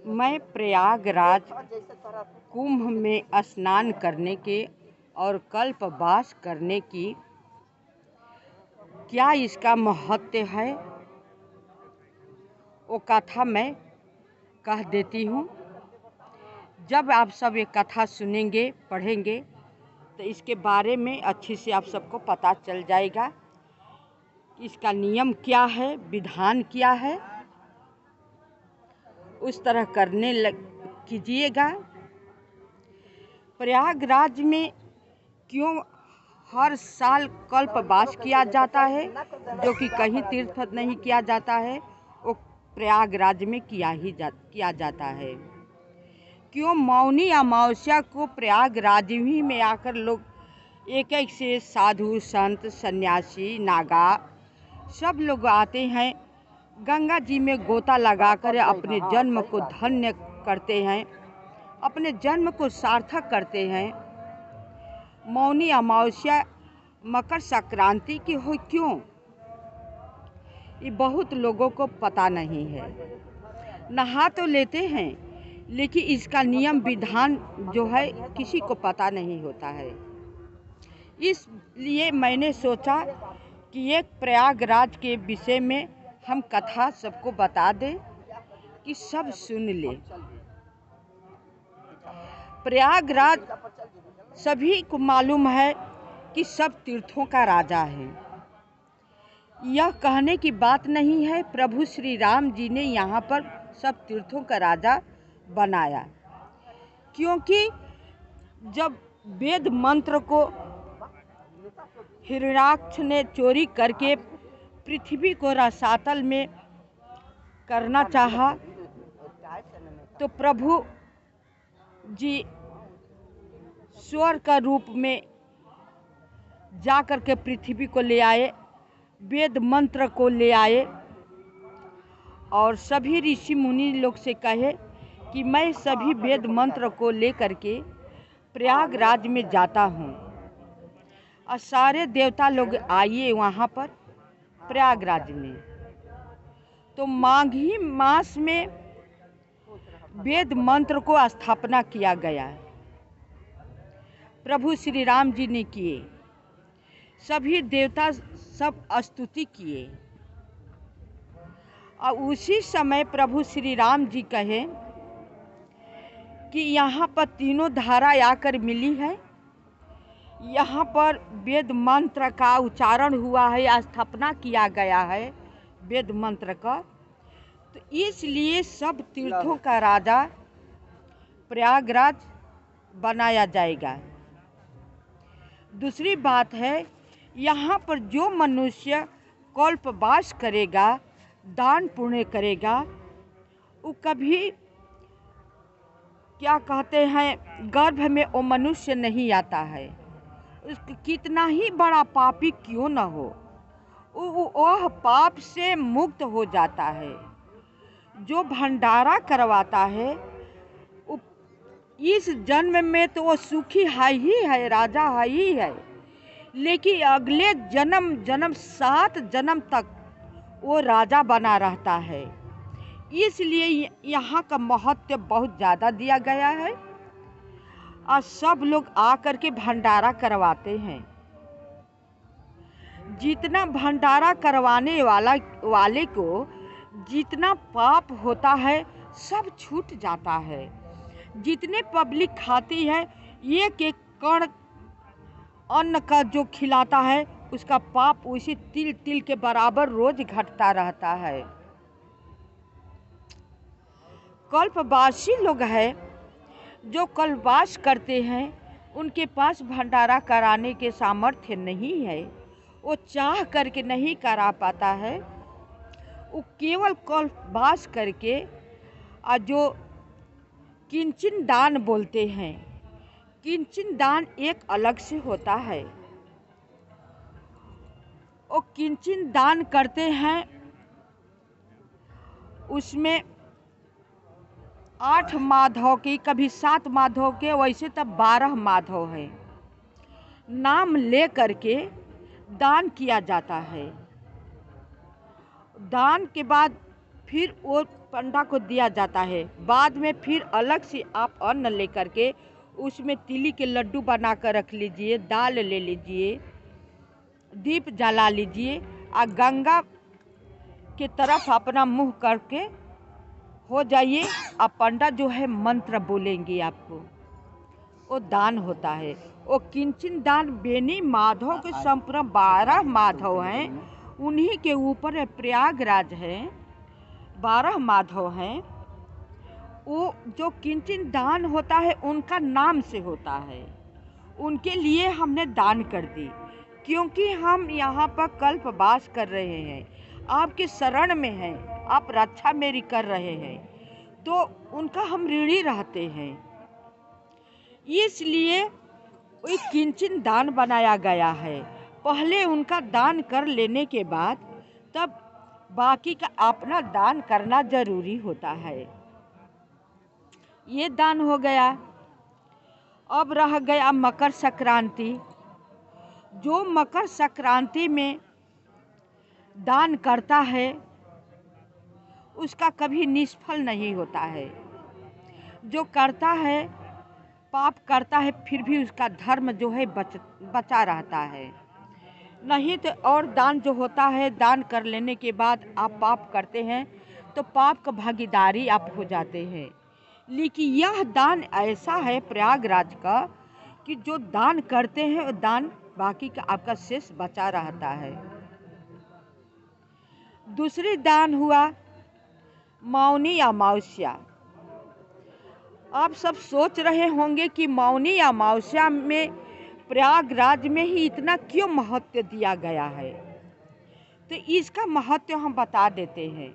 मैं प्रयागराज कुंभ में स्नान करने के और कल्पवास करने की क्या इसका महत्व है, वो कथा मैं कह देती हूँ। जब आप सब ये कथा सुनेंगे, पढ़ेंगे, तो इसके बारे में अच्छे से आप सबको पता चल जाएगा कि इसका नियम क्या है, विधान क्या है। उस तरह करने कीजिएगा। प्रयागराज में क्यों हर साल कल्पवास किया जाता है, जो कि कहीं तीर्थ नहीं किया जाता है, वो प्रयागराज में किया जाता है। क्यों मौनी अमावस्या को प्रयागराज ही में आकर लोग एक एक से साधु संत सन्यासी नागा सब लोग आते हैं, गंगा जी में गोता लगाकर अपने जन्म को धन्य करते हैं, अपने जन्म को सार्थक करते हैं। मौनी अमावस्या मकर संक्रांति की हो क्यों, ये बहुत लोगों को पता नहीं है। नहा तो लेते हैं, लेकिन इसका नियम विधान जो है किसी को पता नहीं होता है। इसलिए मैंने सोचा कि एक प्रयागराज के विषय में हम कथा सबको बता दें कि सब सुन ले। प्रयागराज सभी को मालूम है कि सब तीर्थों का राजा है। यह कहने की बात नहीं है, प्रभु श्री राम जी ने यहाँ पर सब तीर्थों का राजा बनाया, क्योंकि जब वेद मंत्र को हिरण्याक्ष ने चोरी करके पृथ्वी को रसातल में करना चाहा, तो प्रभु जी स्वर का रूप में जाकर के पृथ्वी को ले आए, वेद मंत्र को ले आए और सभी ऋषि मुनि लोग से कहे कि मैं सभी वेद मंत्र को लेकर के प्रयागराज में जाता हूँ, और सारे देवता लोग आइए वहाँ पर प्रयागराज में। तो माघी मास में वेद मंत्र को स्थापना किया गया, प्रभु श्री राम जी ने किए, सभी देवता सब स्तुति किए। और उसी समय प्रभु श्री राम जी कहे कि यहाँ पर तीनों धारा आकर मिली है, यहाँ पर वेद मंत्र का उच्चारण हुआ है, स्थापना किया गया है वेद मंत्र का, तो इसलिए सब तीर्थों का राजा प्रयागराज बनाया जाएगा। दूसरी बात है, यहाँ पर जो मनुष्य कल्पवास करेगा, दान पुण्य करेगा, वो कभी क्या कहते हैं गर्भ में वो मनुष्य नहीं आता है। कितना ही बड़ा पापी क्यों न हो, वह पाप से मुक्त हो जाता है। जो भंडारा करवाता है इस जन्म में तो वो सुखी है ही है, राजा है ही है, लेकिन अगले जन्म 7 जन्म तक वो राजा बना रहता है। इसलिए यहाँ का महत्व बहुत ज़्यादा दिया गया है और सब लोग आकर के भंडारा करवाते हैं। जितना भंडारा करवाने वाले को जितना पाप होता है सब छूट जाता है। जितने पब्लिक खाती है, एक एक कण अन्न का जो खिलाता है, उसका पाप उसी तिल तिल के बराबर रोज घटता रहता है। कल्पवासी लोग हैं जो कल्पवास करते हैं, उनके पास भंडारा कराने के सामर्थ्य नहीं है, वो चाह करके नहीं करा पाता है। वो केवल कल्पवास करके जो किंचन दान बोलते हैं, किंचन दान एक अलग से होता है। वो किंचन दान करते हैं, उसमें 8 माधव के, कभी 7 माधव के, वैसे तब 12 माधव है, नाम ले करके दान किया जाता है। दान के बाद फिर वो पंडा को दिया जाता है। बाद में फिर अलग से आप अन्न लेकर के उसमें तिली के लड्डू बना कर रख लीजिए, दाल ले लीजिए, दीप जला लीजिए और गंगा की तरफ अपना मुंह करके हो जाइए। अब पंडा जो है मंत्र बोलेंगे आपको, वो दान होता है। वो किंचन दान बेनी माधव के संपूर्ण 12 माधव हैं, उन्हीं के ऊपर प्रयागराज है, 12 माधव हैं। वो जो किंचन दान होता है उनका नाम से होता है, उनके लिए हमने दान कर दी, क्योंकि हम यहाँ पर कल्पवास कर रहे हैं, आपके शरण में हैं, आप रक्षा मेरी कर रहे हैं, तो उनका हम ऋणी रहते हैं। इसलिए वही किंचन दान बनाया गया है। पहले उनका दान कर लेने के बाद तब बाकी का अपना दान करना जरूरी होता है। ये दान हो गया। अब रह गया मकर संक्रांति। जो मकर संक्रांति में दान करता है उसका कभी निष्फल नहीं होता है। जो करता है पाप करता है फिर भी उसका धर्म जो है बचा रहता है। नहीं तो और दान जो होता है, दान कर लेने के बाद आप पाप करते हैं तो पाप का भागीदारी आप हो जाते हैं। लेकिन यह दान ऐसा है प्रयागराज का कि जो दान करते हैं वो दान बाकी का आपका शेष बचा रहता है। दूसरी दान हुआ मौनी अमावस्या। आप सब सोच रहे होंगे कि मौनी अमावस्या में प्रयागराज में ही इतना क्यों महत्व दिया गया है, तो इसका महत्व हम बता देते हैं।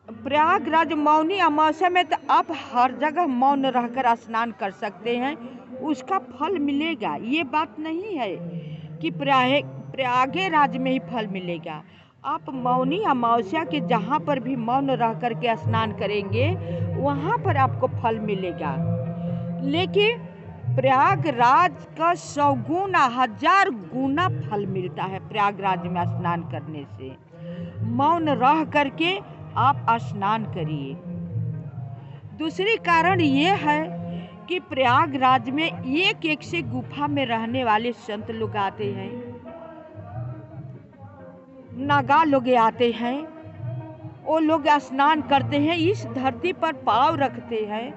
प्रयागराज मौनी अमावस्या में तो आप हर जगह मौन रहकर स्नान कर सकते हैं, उसका फल मिलेगा। ये बात नहीं है कि प्रयागराज में ही फल मिलेगा। आप मौनी अमावस्या के जहाँ पर भी मौन रह कर के स्नान करेंगे वहाँ पर आपको फल मिलेगा। लेकिन प्रयागराज का 100 गुना 1000 गुना फल मिलता है प्रयागराज में स्नान करने से। मौन रह करके आप स्नान करिए। दूसरी कारण ये है कि प्रयागराज में एक एक से गुफा में रहने वाले संत लोग आते हैं, नागा लोग आते हैं, वो लोग स्नान करते हैं, इस धरती पर पाँव रखते हैं।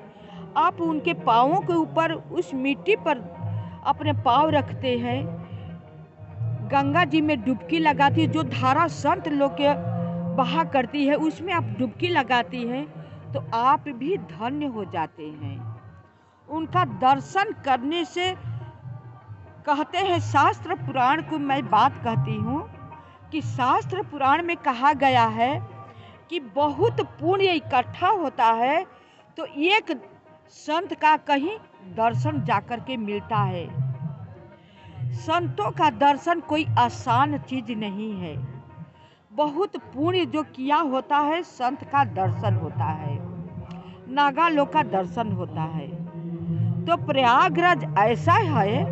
आप उनके पाँवों के ऊपर उस मिट्टी पर अपने पाँव रखते हैं, गंगा जी में डुबकी लगाती है, जो धारा संत लोग के बहा करती है उसमें आप डुबकी लगाती हैं तो आप भी धन्य हो जाते हैं। उनका दर्शन करने से कहते हैं, शास्त्र पुराण को मैं बात कहती हूँ कि शास्त्र पुराण में कहा गया है कि बहुत पुण्य इकट्ठा होता है तो एक संत का कहीं दर्शन जाकर के मिलता है। संतों का दर्शन कोई आसान चीज नहीं है। बहुत पुण्य जो किया होता है संत का दर्शन होता है, नागा लोग का दर्शन होता है। तो प्रयागराज ऐसा है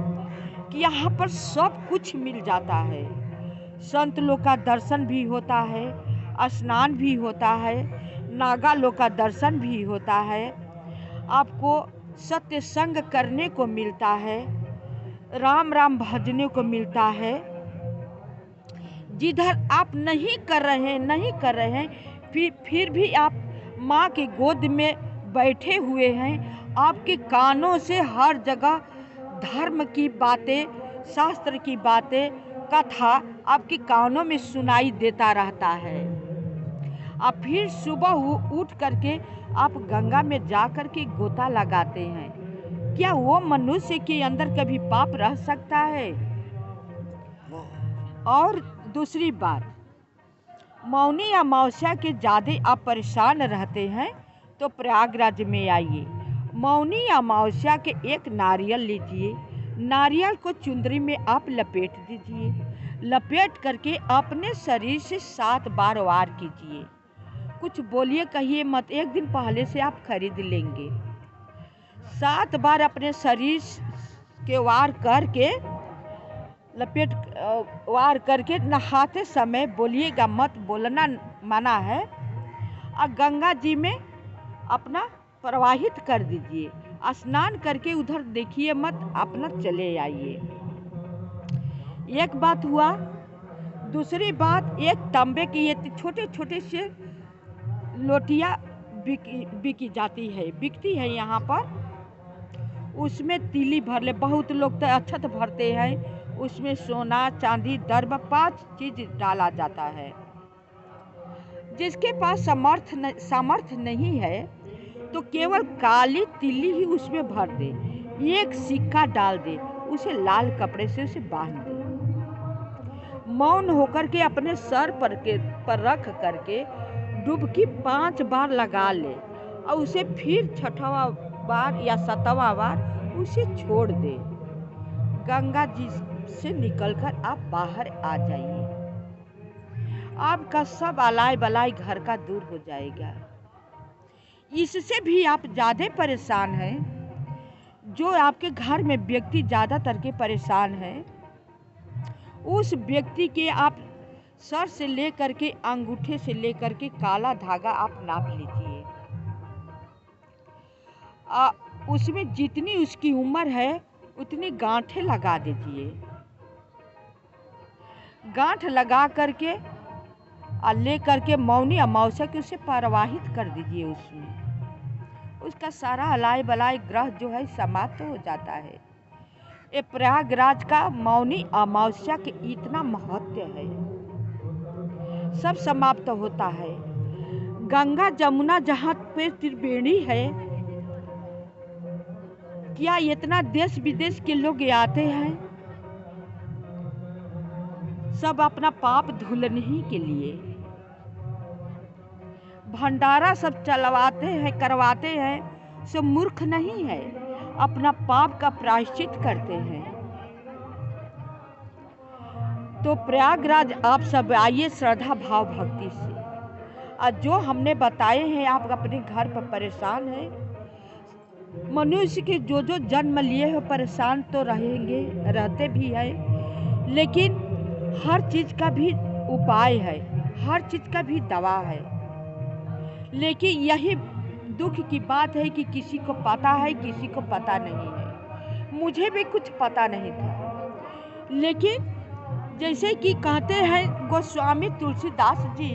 कि यहाँ पर सब कुछ मिल जाता है। संत लोग का दर्शन भी होता है, स्नान भी होता है, नागा लोग का दर्शन भी होता है, आपको सत्य संग करने को मिलता है, राम राम भजने को मिलता है। जिधर आप नहीं कर रहे हैं फिर भी आप माँ की गोद में बैठे हुए हैं, आपके कानों से हर जगह धर्म की बातें, शास्त्र की बातें, कथा आपके कानों में सुनाई देता रहता है। आप फिर सुबह उठ करके आप गंगा में जा कर के गोता लगाते हैं। क्या वो मनुष्य के अंदर कभी पाप रह सकता है? और दूसरी बात, मौनी अमावस्या के ज़्यादा आप परेशान रहते हैं तो प्रयागराज में आइए। मौनी अमावस्या के एक नारियल लीजिए, नारियल को चुंदरी में आप लपेट दीजिए, लपेट करके अपने शरीर से 7 बार वार कीजिए। कुछ बोलिए कहिए मत, एक दिन पहले से आप खरीद लेंगे। 7 बार अपने शरीर के वार करके लपेट वार करके नहाते समय बोलिएगा मत, बोलना मना है। और गंगा जी में अपना प्रवाहित कर दीजिए, स्नान करके उधर देखिए मत, अपना चले आइए। एक बात हुआ। दूसरी बात, एक तांबे की ये छोटे छोटे से लोटियाँ बिकती है यहाँ पर। उसमें तीली भर ले, बहुत लोग तो अक्षत भरते हैं, उसमें सोना चांदी दर्भ 5 चीज डाला जाता है। जिसके पास सामर्थ्य नहीं है तो केवल काली तिल्ली ही उसमें भर दे, एक सिक्का डाल दे, उसे लाल कपड़े से उसे बांध दे। मौन होकर के अपने सर पर रख करके डुबकी 5 बार लगा ले और उसे फिर 6वां बार या 7वां बार उसे छोड़ दे। गंगा जी से निकलकर आप बाहर आ जाइए, आपका सब अलाय बलाय घर का दूर हो जाएगा। इससे भी आप ज़्यादा परेशान हैं, जो आपके घर में व्यक्ति ज़्यादातर के परेशान हैं, उस व्यक्ति के आप सर से लेकर के अंगूठे से लेकर के काला धागा आप नाप लीजिए। उसमें जितनी उसकी उम्र है उतनी गांठें लगा दीजिए। गांठ लगा करके और ले करके मौनी अमावस्या के उसे प्रवाहित कर दीजिए। उसमें उसका सारा अलाय बलाय ग्रह जो है समाप्त हो जाता है। ये प्रयागराज का मौनी अमावस्या के इतना महत्व है, सब समाप्त होता है। गंगा जमुना जहाँ पे त्रिवेणी है, क्या इतना देश विदेश के लोग आते हैं सब अपना पाप धुलने ही के लिए। भंडारा सब चलवाते हैं, करवाते हैं, सब मूर्ख नहीं है, अपना पाप का प्रायश्चित करते हैं। तो प्रयागराज आप सब आइए श्रद्धा भाव भक्ति से। और जो हमने बताए हैं, आप अपने घर पर परेशान हैं, मनुष्य के जो जो जन्म लिए हो परेशान तो रहेंगे, रहते भी हैं, लेकिन हर चीज़ का भी उपाय है, हर चीज़ का भी दवा है। लेकिन यही दुख की बात है कि किसी को पता है, किसी को पता नहीं है। मुझे भी कुछ पता नहीं था, लेकिन जैसे कि कहते हैं गोस्वामी तुलसीदास जी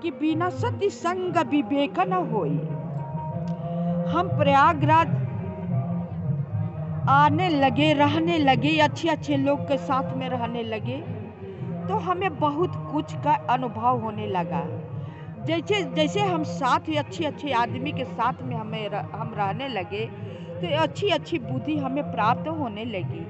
कि बिना सत्य संग विवेक न होई। हम प्रयागराज आने लगे, रहने लगे, अच्छे अच्छे लोग के साथ में रहने लगे, तो हमें बहुत कुछ का अनुभव होने लगा। जैसे जैसे हम साथ अच्छे अच्छे आदमी के साथ में हम रहने लगे, तो अच्छी अच्छी बुद्धि हमें प्राप्त होने लगी।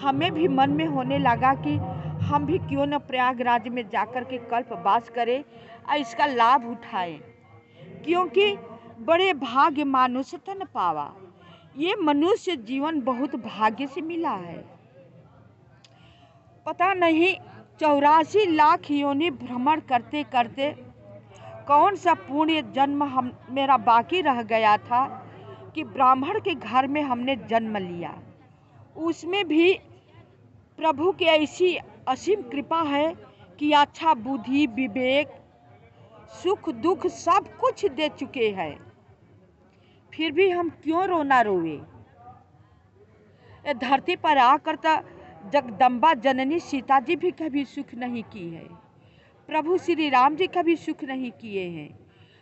हमें भी मन में होने लगा कि हम भी क्यों न प्रयागराज में जाकर के कल्पवास करें और इसका लाभ उठाएं, क्योंकि बड़े भाग्य मानुष तन पावा। ये मनुष्य जीवन बहुत भाग्य से मिला है। पता नहीं 84 लाख योनि भ्रमण करते करते कौन सा पुण्य जन्म मेरा बाकी रह गया था कि ब्राह्मण के घर में हमने जन्म लिया। उसमें भी प्रभु की ऐसी असीम कृपा है कि अच्छा बुद्धि, विवेक, सुख दुख सब कुछ दे चुके हैं, फिर भी हम क्यों रोना रोए। धरती पर आकर तो जगदम्बा जननी सीता जी भी कभी सुख नहीं की है, प्रभु श्री राम जी कभी सुख नहीं किए हैं।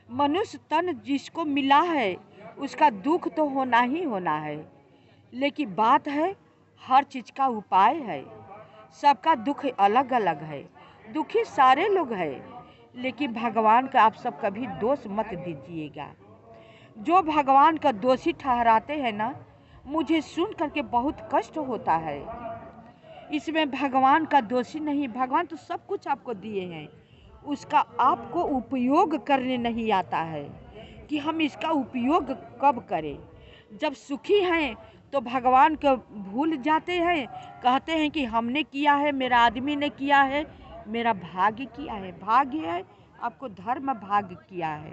मनुष्य तन जिसको मिला है उसका दुख तो होना ही होना है, लेकिन बात है हर चीज़ का उपाय है। सबका दुख अलग अलग है, दुखी सारे लोग हैं, लेकिन भगवान का आप सब कभी दोष मत दीजिएगा। जो भगवान का दोषी ठहराते हैं ना, मुझे सुन करके बहुत कष्ट होता है। इसमें भगवान का दोषी नहीं, भगवान तो सब कुछ आपको दिए हैं, उसका आपको उपयोग करने नहीं आता है कि हम इसका उपयोग कब करें। जब सुखी हैं तो भगवान को भूल जाते हैं, कहते हैं कि हमने किया है, मेरा आदमी ने किया है, मेरा भाग्य किया है। भाग्य है, आपको धर्म भाग्य किया है,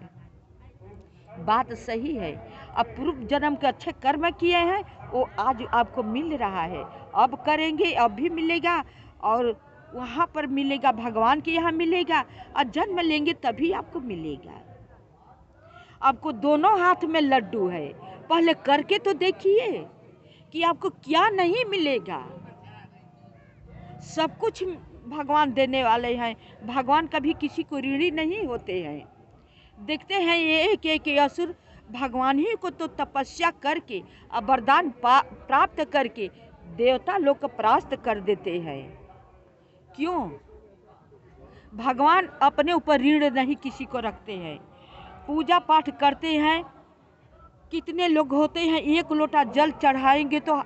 बात सही है। अब पूर्व जन्म के अच्छे कर्म किए हैं, वो आज आपको मिल रहा है। अब करेंगे अब भी मिलेगा, और वहाँ पर मिलेगा, भगवान के यहाँ मिलेगा, और जन्म लेंगे तभी आपको मिलेगा। आपको दोनों हाथ में लड्डू है, पहले करके तो देखिए कि आपको क्या नहीं मिलेगा। सब कुछ भगवान देने वाले हैं। भगवान कभी किसी को ऋणी नहीं होते हैं। देखते हैं ये एक असुर भगवान ही को तो तपस्या करके और वरदान प्राप्त करके देवता लोग को परास्त कर देते हैं। क्यों? भगवान अपने ऊपर ऋण नहीं किसी को रखते हैं। पूजा पाठ करते हैं, कितने लोग होते हैं, एक लोटा जल चढ़ाएंगे तो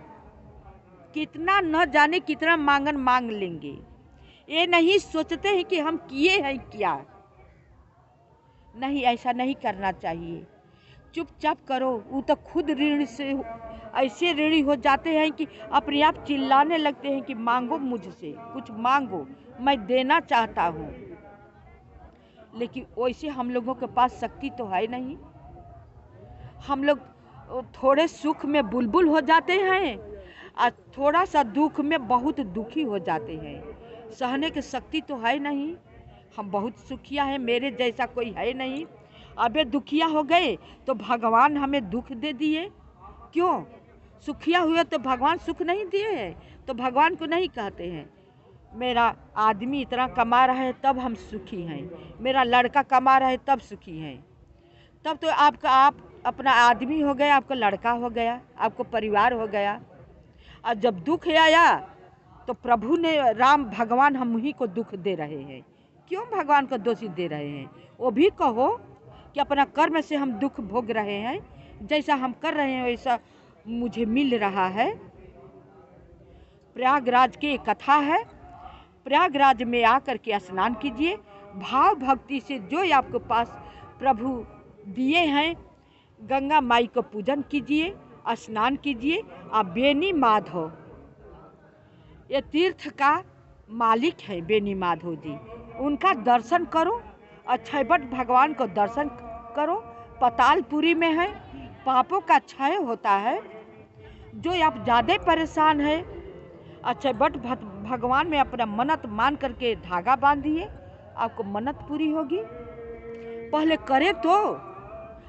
कितना न जाने कितना मांगन मांग लेंगे। ये नहीं सोचते हैं कि हम किए हैं क्या। नहीं, ऐसा नहीं करना चाहिए। चुपचाप करो। वो तो खुद ऋण से ऐसे ऋणी हो जाते हैं कि अपने आप चिल्लाने लगते हैं कि मांगो मुझसे, कुछ मांगो, मैं देना चाहता हूँ। लेकिन वैसे हम लोगों के पास शक्ति तो है नहीं। हम लोग थोड़े सुख में बुलबुल हो जाते हैं और थोड़ा सा दुख में बहुत दुखी हो जाते हैं। सहने की शक्ति तो है नहीं। हम बहुत सुखिया हैं, मेरे जैसा कोई है नहीं। अबे दुखिया हो गए तो भगवान हमें दुख दे दिए। क्यों? सुखिया हुए तो भगवान सुख नहीं दिए हैं, तो भगवान को नहीं कहते हैं मेरा आदमी इतना कमा रहा है तब हम सुखी हैं, मेरा लड़का कमा रहा है तब सुखी हैं। तब तो आप अपना आदमी हो गया, आपका लड़का हो गया, आपको परिवार हो गया। और जब दुख आया तो प्रभु ने, राम भगवान हम ही को दुख दे रहे हैं। क्यों भगवान को दोषी दे रहे हैं? वो भी कहो कि अपना कर्म से हम दुख भोग रहे हैं, जैसा हम कर रहे हैं वैसा मुझे मिल रहा है। प्रयागराज की एक कथा है। प्रयागराज में आकर के स्नान कीजिए, भाव भक्ति से जो आपके पास प्रभु दिए हैं, गंगा माई को पूजन कीजिए, स्नान कीजिए। और बेनी माधव ये तीर्थ का मालिक है, बेनी माधव जी, उनका दर्शन करो। अक्षयवट भगवान को दर्शन करो। पतालपुरी में है, पापों का क्षय होता है। जो आप ज़्यादा परेशान है, अक्षयवट भगवान में अपना मन्नत मान करके धागा बांधिए, आपको मन्नत पूरी होगी। पहले करे तो।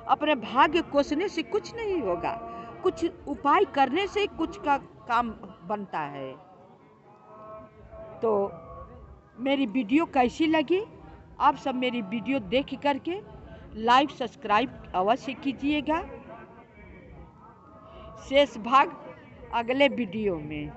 अपने भाग्य कोसने से कुछ नहीं होगा, कुछ उपाय करने से कुछ का काम बनता है। तो मेरी वीडियो कैसी लगी? आप सब मेरी वीडियो देख करके लाइक सब्सक्राइब अवश्य कीजिएगा। शेष भाग अगले वीडियो में।